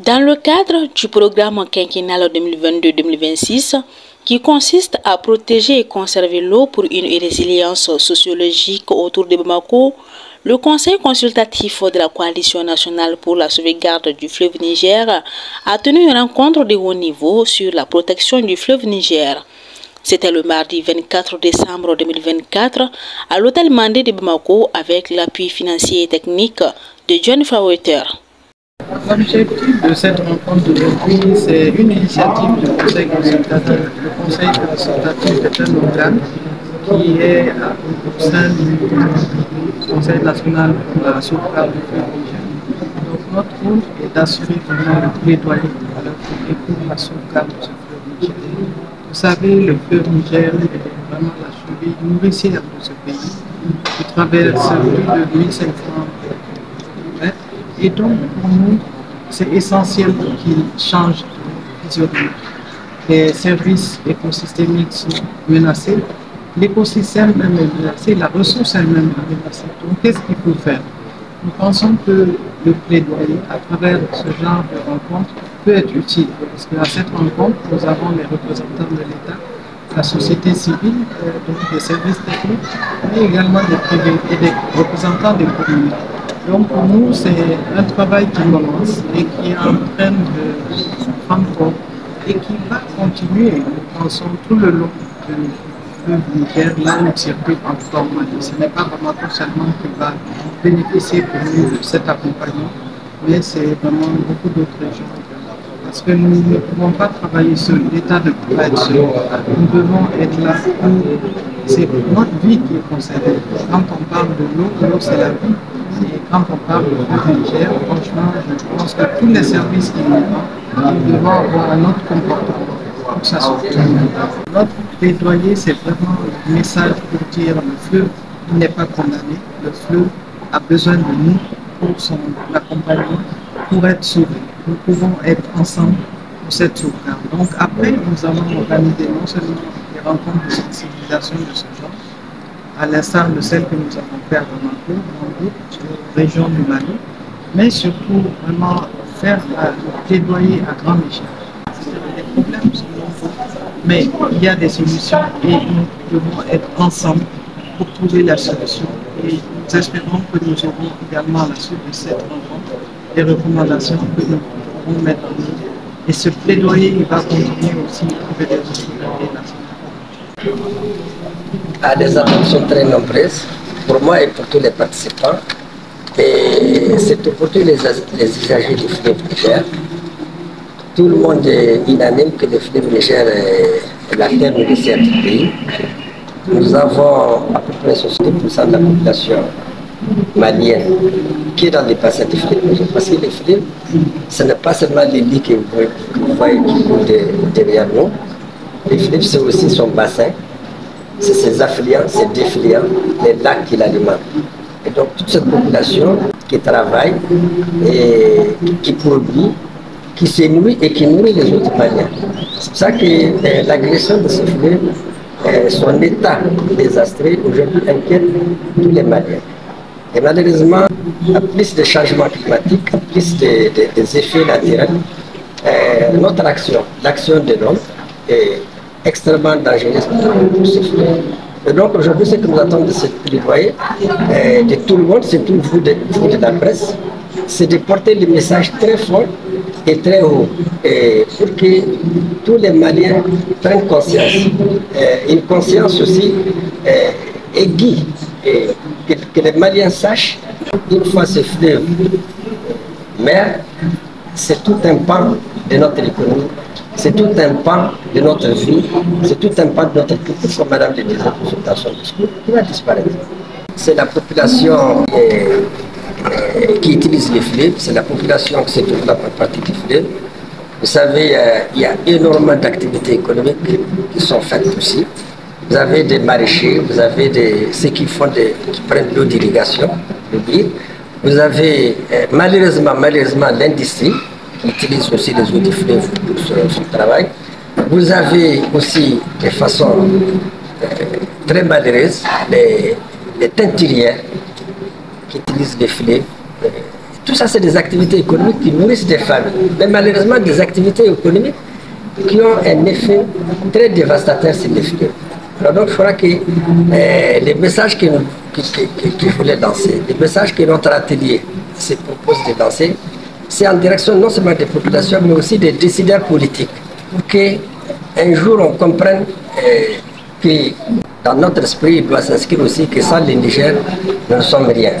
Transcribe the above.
Dans le cadre du programme quinquennal 2022-2026, qui consiste à protéger et conserver l'eau pour une résilience sociologique autour de Bamako, le Conseil consultatif de la Coalition nationale pour la sauvegarde du fleuve Niger a tenu une rencontre de haut niveau sur la protection du fleuve Niger. C'était le mardi 24 décembre 2024 à l'hôtel Mandé de Bamako avec l'appui financier et technique de John Fawether. L'objectif de cette rencontre d'aujourd'hui, c'est une initiative du Conseil consultatif. Le Conseil consultatif est un organe qui est au sein du Conseil national pour la sauvegarde du fleuve Niger. Donc notre rôle est d'assurer vraiment le plaidoyer pour la sauvegarde de ce fleuve Niger. Vous savez, le fleuve Niger est vraiment la cheville nourricière de ce pays, qui traverse plus de 1500 km. Et donc, pour nous, c'est essentiel qu'il change de physionomie. Les services écosystémiques sont menacés, l'écosystème même est menacé, la ressource elle-même est menacée. Donc, qu'est-ce qu'il faut faire? Nous pensons que le plaidoyer, à travers ce genre de rencontre, peut être utile. Parce qu'à cette rencontre, nous avons les représentants de l'État, la société civile, donc des services techniques, mais également des privés et des représentants des communautés. Donc pour nous, c'est un travail qui commence et qui est en train de prendre forme et qui va continuer, nous pensons, tout le long du fleuve Niger, là où circule encore Mali. Ce n'est pas vraiment seulement qui va bénéficier pour nous de cet accompagnement, mais c'est vraiment beaucoup d'autres régions. Parce que nous ne pouvons pas travailler seul, l'État ne peut pas être seul. Nous devons être là pour... C'est notre vie qui est concernée. Quand on parle de l'eau, l'eau c'est la vie. Et quand on parle de fleuve Niger, franchement, je pense que tous les services qui nous devons avoir un autre comportement pour que ça soit tout. Notre plaidoyer, c'est vraiment le message pour dire le fleuve n'est pas condamné. Le fleuve a besoin de nous pour son accompagnement, pour être sauvé. Nous pouvons être ensemble pour cette sauvegarde. Donc après, nous allons organiser non seulement des rencontres de sensibilisation de ce genre, à l'instar de celles que nous avons fait à Bamako, dans d'autres régions du Mali, mais surtout vraiment faire le plaidoyer à grande échelle. Les problèmes sont nombreux, mais il y a des solutions et nous devons être ensemble pour trouver la solution. Et nous espérons que nous aurons également à la suite de cette rencontre des recommandations que nous pourrons mettre en œuvre. Et ce plaidoyer il va continuer aussi auprès des autorités nationales. Les attentes sont très nombreuses pour moi et pour tous les participants. Et c'est pour tous les usagers du fleuve Niger. Tout le monde est unanime que le fleuve Niger est la terre nourricière du pays. Nous avons à peu près 60% de la population malienne qui est dans les bassins du fleuve Niger. Parce que le fleuve, ce n'est pas seulement les lits que vous voyez qui coulent derrière nous. Le fleuve, c'est aussi son bassin. C'est ses affluents, ses défluents, les lacs qui l'alimentent. Et donc toute cette population qui travaille, et qui produit, qui se nourrit et qui nourrit les autres Maliens. C'est pour ça que l'agression de ce fleuve, son état désastreux, aujourd'hui inquiète tous les Maliens. Et malheureusement, à plus de changements climatiques, à plus des effets naturels, notre action, l'action de l'homme, est extrêmement dangereuse pour ce fleuve. Et donc aujourd'hui, ce que nous attendons de ce plaidoyer, de tout le monde, surtout vous de la presse, c'est de porter le message très fort et très haut, pour que tous les Maliens prennent conscience, une conscience aussi aiguë, que les Maliens sachent, une fois ce fleuve mer, c'est tout un pan de notre économie, c'est tout un pan de notre vie, c'est tout un pan de notre culture, comme Madame le disait dans son discours, qui va disparaître. C'est la population qui utilise les fleuves, c'est la population qui se trouve dans la partie du fleuve. Vous savez, il y a énormément d'activités économiques qui sont faites aussi. Vous avez des maraîchers, vous avez ceux qui prennent l'eau d'irrigation, vous avez malheureusement l'industrie qui utilise aussi les eaux du fleuve pour son travail. Vous avez aussi de façon très malheureuse les teinturières qui utilisent les fleuves Tout ça, c'est des activités économiques qui nourrissent des familles. Mais malheureusement, des activités économiques qui ont un effet très dévastateur sur les filles. Alors donc, je crois que les messages que je voulais lancer, les messages que notre atelier se propose de lancer, c'est en direction non seulement des populations, mais aussi des décideurs politiques. Pour qu'un jour, on comprenne que dans notre esprit, il doit s'inscrire aussi que sans le Niger, nous ne sommes rien.